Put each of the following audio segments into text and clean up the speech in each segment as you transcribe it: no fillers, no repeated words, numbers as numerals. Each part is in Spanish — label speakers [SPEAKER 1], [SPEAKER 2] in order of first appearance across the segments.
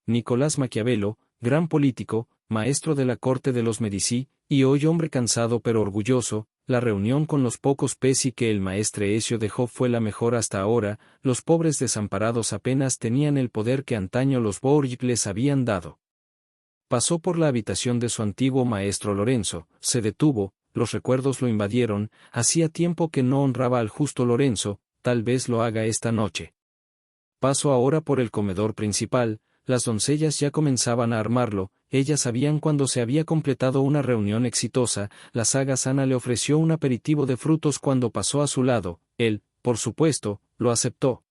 [SPEAKER 1] Nicolás Maquiavelo, gran político, maestro de la corte de los Medici, y hoy hombre cansado pero orgulloso. La reunión con los pocos pesi que el maestre Ezio dejó fue la mejor hasta ahora. Los pobres desamparados apenas tenían el poder que antaño los Borgia les habían dado. Pasó por la habitación de su antiguo maestro Lorenzo, se detuvo, los recuerdos lo invadieron. Hacía tiempo que no honraba al justo Lorenzo, tal vez lo haga esta noche. Pasó ahora por el comedor principal. Las doncellas ya comenzaban a armarlo. Ellas sabían cuando se había completado una reunión exitosa. La saga Sana le ofreció un aperitivo de frutos cuando pasó a su lado. Él, por supuesto, lo aceptó.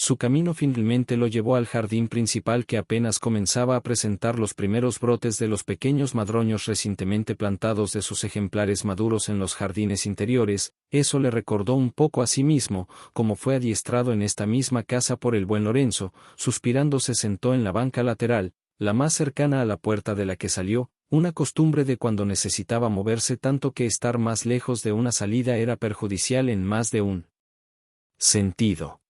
[SPEAKER 1] Su camino finalmente lo llevó al jardín principal que apenas comenzaba a presentar los primeros brotes de los pequeños madroños recientemente plantados de sus ejemplares maduros en los jardines interiores. Eso le recordó un poco a sí mismo, como fue adiestrado en esta misma casa por el buen Lorenzo. Suspirando se sentó en la banca lateral, la más cercana a la puerta de la que salió, una costumbre de cuando necesitaba moverse tanto que estar más lejos de una salida era perjudicial en más de un sentido.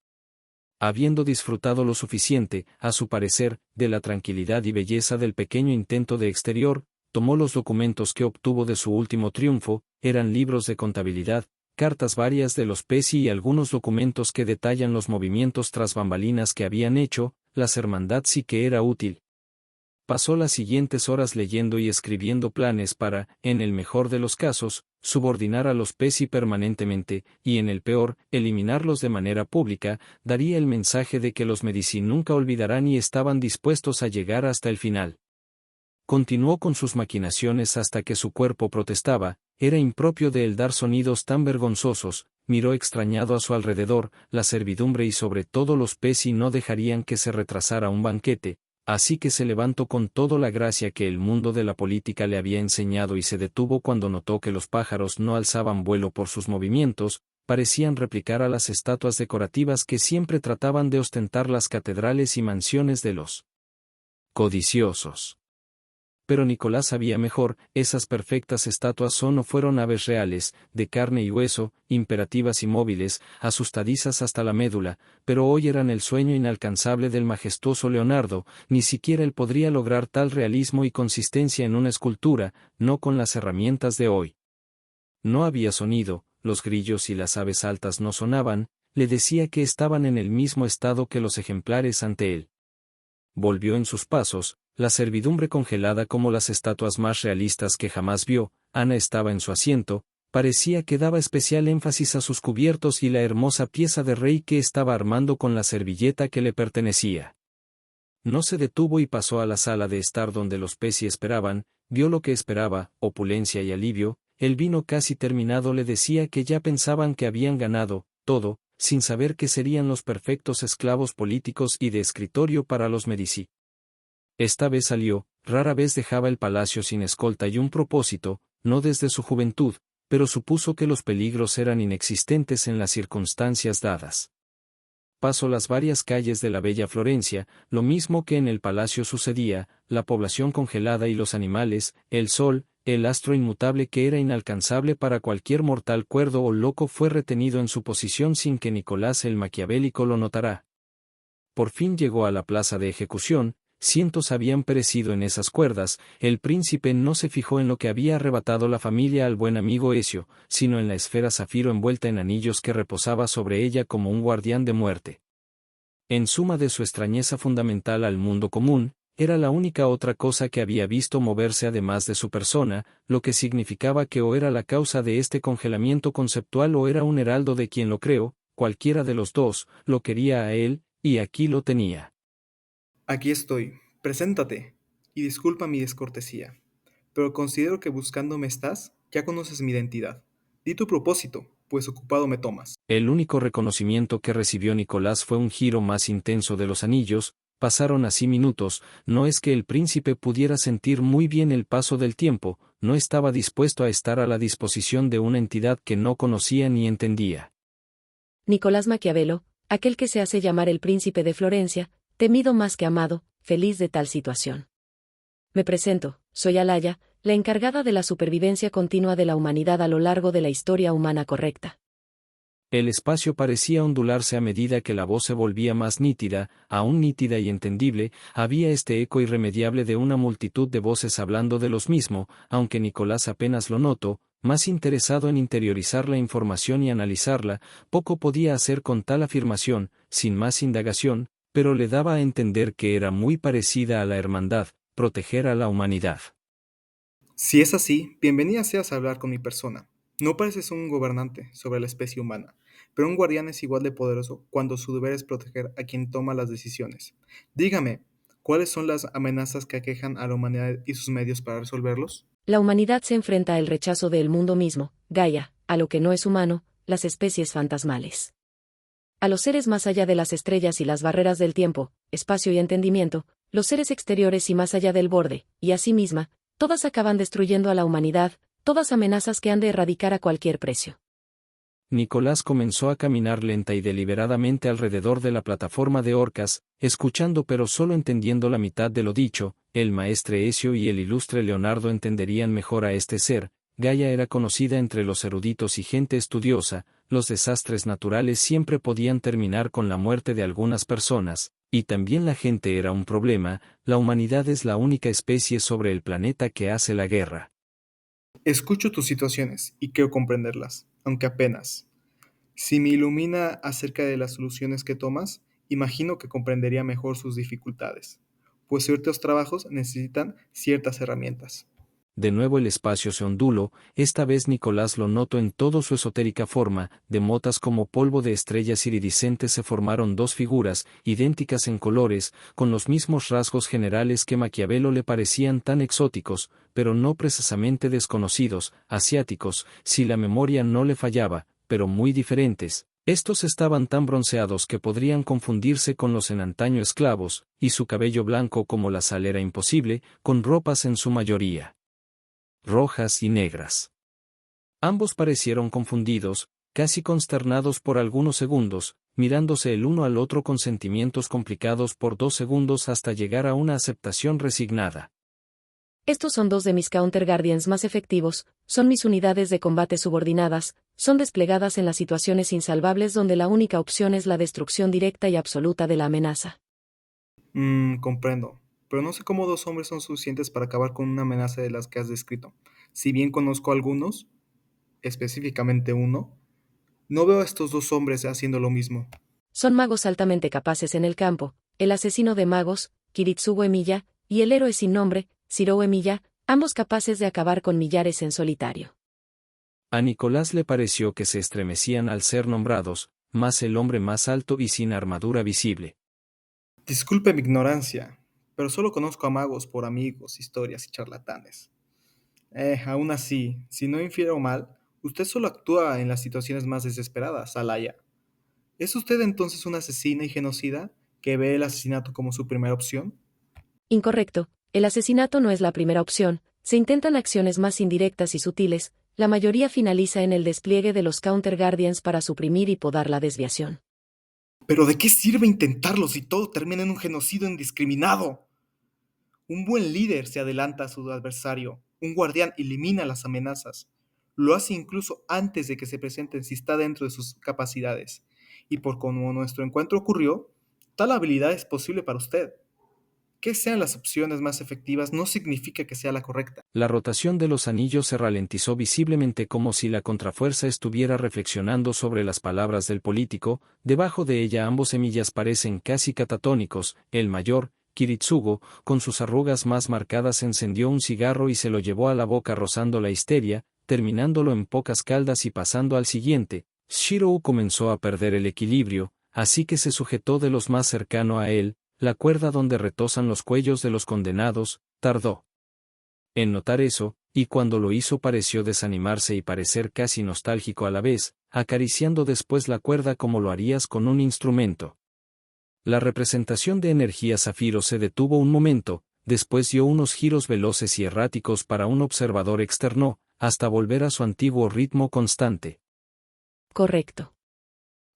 [SPEAKER 1] Habiendo disfrutado lo suficiente, a su parecer, de la tranquilidad y belleza del pequeño intento de exterior, tomó los documentos que obtuvo de su último triunfo. Eran libros de contabilidad, cartas varias de los pesi y algunos documentos que detallan los movimientos tras bambalinas que habían hecho. Las hermandad sí que era útil. Pasó las siguientes horas leyendo y escribiendo planes para, en el mejor de los casos, subordinar a los pesi permanentemente, y en el peor, eliminarlos de manera pública. Daría el mensaje de que los Medici nunca olvidarán y estaban dispuestos a llegar hasta el final. Continuó con sus maquinaciones hasta que su cuerpo protestaba. Era impropio de él dar sonidos tan vergonzosos. Miró extrañado a su alrededor. La servidumbre y sobre todo los pesi no dejarían que se retrasara un banquete. Así que se levantó con toda la gracia que el mundo de la política le había enseñado y se detuvo cuando notó que los pájaros no alzaban vuelo por sus movimientos. Parecían replicar a las estatuas decorativas que siempre trataban de ostentar las catedrales y mansiones de los codiciosos. Pero Nicolás sabía mejor. Esas perfectas estatuas son o fueron aves reales, de carne y hueso, imperativas y móviles, asustadizas hasta la médula, pero hoy eran el sueño inalcanzable del majestuoso Leonardo. Ni siquiera él podría lograr tal realismo y consistencia en una escultura, no con las herramientas de hoy. No había sonido, los grillos y las aves altas no sonaban. Le decía que estaban en el mismo estado que los ejemplares ante él. Volvió en sus pasos, la servidumbre congelada como las estatuas más realistas que jamás vio. Ana estaba en su asiento, parecía que daba especial énfasis a sus cubiertos y la hermosa pieza de rey que estaba armando con la servilleta que le pertenecía. No se detuvo y pasó a la sala de estar donde los pesi esperaban. Vio lo que esperaba, opulencia y alivio. El vino casi terminado le decía que ya pensaban que habían ganado todo, sin saber que serían los perfectos esclavos políticos y de escritorio para los Medici. Esta vez salió. Rara vez dejaba el palacio sin escolta y un propósito, no desde su juventud, pero supuso que los peligros eran inexistentes en las circunstancias dadas. Pasó las varias calles de la bella Florencia, lo mismo que en el palacio sucedía, la población congelada y los animales, el sol, el astro inmutable que era inalcanzable para cualquier mortal cuerdo o loco fue retenido en su posición sin que Nicolás el maquiavélico lo notara. Por fin llegó a la plaza de ejecución. Cientos habían perecido en esas cuerdas. El príncipe no se fijó en lo que había arrebatado la familia al buen amigo Ezio, sino en la esfera zafiro envuelta en anillos que reposaba sobre ella como un guardián de muerte. En suma de su extrañeza fundamental al mundo común, era la única otra cosa que había visto moverse además de su persona, lo que significaba que o era la causa de este congelamiento conceptual o era un heraldo de quien lo creó. Cualquiera de los dos, lo quería a él, y aquí lo tenía.
[SPEAKER 2] Aquí estoy, preséntate, y disculpa mi descortesía, pero considero que buscándome estás, ya conoces mi identidad. Di tu propósito, pues ocupado me tomas.
[SPEAKER 1] El único reconocimiento que recibió Nicolás fue un giro más intenso de los anillos. Pasaron así minutos. No es que el príncipe pudiera sentir muy bien el paso del tiempo, no estaba dispuesto a estar a la disposición de una entidad que no conocía ni entendía.
[SPEAKER 3] Nicolás Maquiavelo, aquel que se hace llamar el príncipe de Florencia, temido más que amado, feliz de tal situación. Me presento, soy Alaya, la encargada de la supervivencia continua de la humanidad a lo largo de la historia humana correcta.
[SPEAKER 1] El espacio parecía ondularse a medida que la voz se volvía más nítida, aún nítida y entendible, había este eco irremediable de una multitud de voces hablando de los mismos, aunque Nicolás apenas lo notó, más interesado en interiorizar la información y analizarla, poco podía hacer con tal afirmación, sin más indagación, pero le daba a entender que era muy parecida a la hermandad, proteger a la humanidad.
[SPEAKER 2] Si es así, bienvenida seas a hablar con mi persona. No pareces un gobernante sobre la especie humana, pero un guardián es igual de poderoso cuando su deber es proteger a quien toma las decisiones. Dígame, ¿cuáles son las amenazas que aquejan a la humanidad y sus medios para resolverlos?
[SPEAKER 3] La humanidad se enfrenta al rechazo del mundo mismo, Gaia, a lo que no es humano, las especies fantasmales. A los seres más allá de las estrellas y las barreras del tiempo, espacio y entendimiento, los seres exteriores y más allá del borde, y a sí misma, todas acaban destruyendo a la humanidad, todas amenazas que han de erradicar a cualquier precio.
[SPEAKER 1] Nicolás comenzó a caminar lenta y deliberadamente alrededor de la plataforma de Orcas, escuchando pero solo entendiendo la mitad de lo dicho. El maestre Ezio y el ilustre Leonardo entenderían mejor a este ser. Gaia era conocida entre los eruditos y gente estudiosa, los desastres naturales siempre podían terminar con la muerte de algunas personas, y también la gente era un problema. La humanidad es la única especie sobre el planeta que hace la guerra.
[SPEAKER 2] Escucho tus situaciones y quiero comprenderlas, aunque apenas. Si me ilumina acerca de las soluciones que tomas, imagino que comprendería mejor sus dificultades, pues ciertos trabajos necesitan ciertas herramientas.
[SPEAKER 1] De nuevo el espacio se onduló, esta vez Nicolás lo notó en toda su esotérica forma, de motas como polvo de estrellas iridiscentes se formaron dos figuras, idénticas en colores, con los mismos rasgos generales que Maquiavelo le parecían tan exóticos, pero no precisamente desconocidos, asiáticos, si la memoria no le fallaba, pero muy diferentes. Estos estaban tan bronceados que podrían confundirse con los en antaño esclavos, y su cabello blanco como la sal era imposible, con ropas en su mayoría rojas y negras. Ambos parecieron confundidos, casi consternados por algunos segundos, mirándose el uno al otro con sentimientos complicados por 2 segundos hasta llegar a una aceptación resignada.
[SPEAKER 3] Estos son dos de mis Counter Guardians más efectivos, son mis unidades de combate subordinadas, son desplegadas en las situaciones insalvables donde la única opción es la destrucción directa y absoluta de la amenaza.
[SPEAKER 2] Comprendo, pero no sé cómo 2 hombres son suficientes para acabar con una amenaza de las que has descrito. Si bien conozco a algunos, específicamente uno, no veo a estos 2 hombres haciendo lo mismo.
[SPEAKER 3] Son magos altamente capaces en el campo, el asesino de magos, Kiritsugo Emiya, y el héroe sin nombre, Shirou Emiya, ambos capaces de acabar con millares en solitario.
[SPEAKER 1] A Nicolás le pareció que se estremecían al ser nombrados, más el hombre más alto y sin armadura visible.
[SPEAKER 2] Disculpe mi ignorancia, pero solo conozco a magos por amigos, historias y charlatanes. Aún así, si no infiero mal, usted solo actúa en las situaciones más desesperadas, Alaya. ¿Es usted entonces una asesina y genocida que ve el asesinato como su primera opción?
[SPEAKER 3] Incorrecto, el asesinato no es la primera opción, se intentan acciones más indirectas y sutiles, la mayoría finaliza en el despliegue de los Counter Guardians para suprimir y podar la desviación.
[SPEAKER 2] ¿Pero de qué sirve intentarlo si todo termina en un genocidio indiscriminado? Un buen líder se adelanta a su adversario, un guardián elimina las amenazas, lo hace incluso antes de que se presenten si está dentro de sus capacidades. Y por como nuestro encuentro ocurrió, tal habilidad es posible para usted. Que sean las opciones más efectivas no significa que sea la correcta.
[SPEAKER 1] La rotación de los anillos se ralentizó visiblemente como si la contrafuerza estuviera reflexionando sobre las palabras del político. Debajo de ella ambos semillas parecen casi catatónicos. El mayor, Kiritsugo, con sus arrugas más marcadas encendió un cigarro y se lo llevó a la boca rozando la histeria, terminándolo en pocas caldas y pasando al siguiente. Shirou comenzó a perder el equilibrio, así que se sujetó de los más cercano a él, la cuerda donde retosan los cuellos de los condenados. Tardó en notar eso, y cuando lo hizo pareció desanimarse y parecer casi nostálgico a la vez, acariciando después la cuerda como lo harías con un instrumento. La representación de energía zafiro se detuvo un momento, después dio unos giros veloces y erráticos para un observador externo, hasta volver a su antiguo ritmo constante.
[SPEAKER 3] Correcto.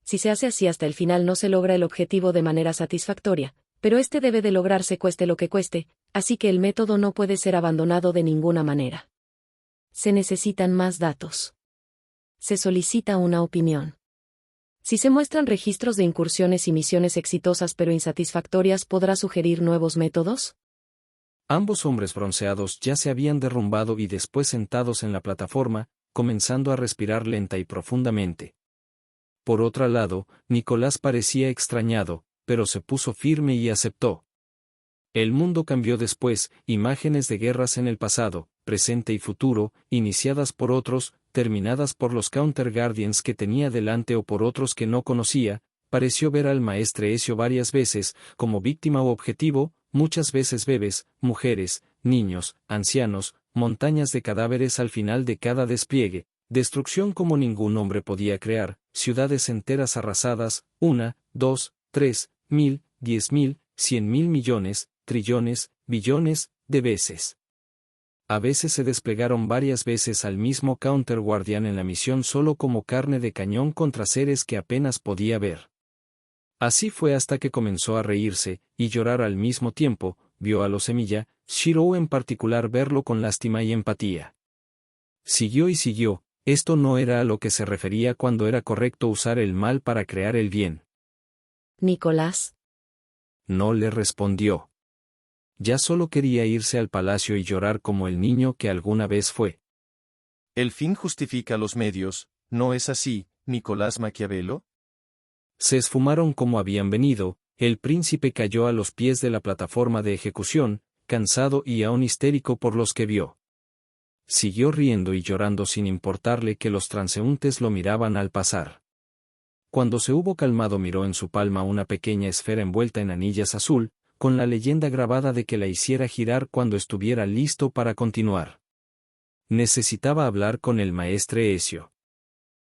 [SPEAKER 3] Si se hace así hasta el final no se logra el objetivo de manera satisfactoria, pero este debe de lograrse cueste lo que cueste, así que el método no puede ser abandonado de ninguna manera. Se necesitan más datos. Se solicita una opinión. Si se muestran registros de incursiones y misiones exitosas pero insatisfactorias, ¿podrá sugerir nuevos métodos?
[SPEAKER 1] Ambos hombres bronceados ya se habían derrumbado y después sentados en la plataforma, comenzando a respirar lenta y profundamente. Por otro lado, Nicolás parecía extrañado, pero se puso firme y aceptó. El mundo cambió después, imágenes de guerras en el pasado, presente y futuro, iniciadas por otros, terminadas por los Counter Guardians que tenía delante o por otros que no conocía, pareció ver al maestre Ezio varias veces, como víctima o objetivo, muchas veces bebés, mujeres, niños, ancianos, montañas de cadáveres al final de cada despliegue, destrucción como ningún hombre podía crear, ciudades enteras arrasadas, 1, 2, 3, 1000, 10.000, 100.000 millones, trillones, billones, de veces. A veces se desplegaron varias veces al mismo Counter Guardian en la misión solo como carne de cañón contra seres que apenas podía ver. Así fue hasta que comenzó a reírse y llorar al mismo tiempo, vio a los Semilla, Shirou en particular verlo con lástima y empatía. Siguió y siguió, esto no era a lo que se refería cuando era correcto usar el mal para crear el bien.
[SPEAKER 3] Nicolás.
[SPEAKER 1] No le respondió. Ya solo quería irse al palacio y llorar como el niño que alguna vez fue.
[SPEAKER 4] El fin justifica los medios, ¿no es así, Nicolás Maquiavelo?
[SPEAKER 1] Se esfumaron como habían venido, el príncipe cayó a los pies de la plataforma de ejecución, cansado y aún histérico por los que vio. Siguió riendo y llorando sin importarle que los transeúntes lo miraban al pasar. Cuando se hubo calmado miró en su palma una pequeña esfera envuelta en anillas azul, con la leyenda grabada de que la hiciera girar cuando estuviera listo para continuar. Necesitaba hablar con el maestre Ezio.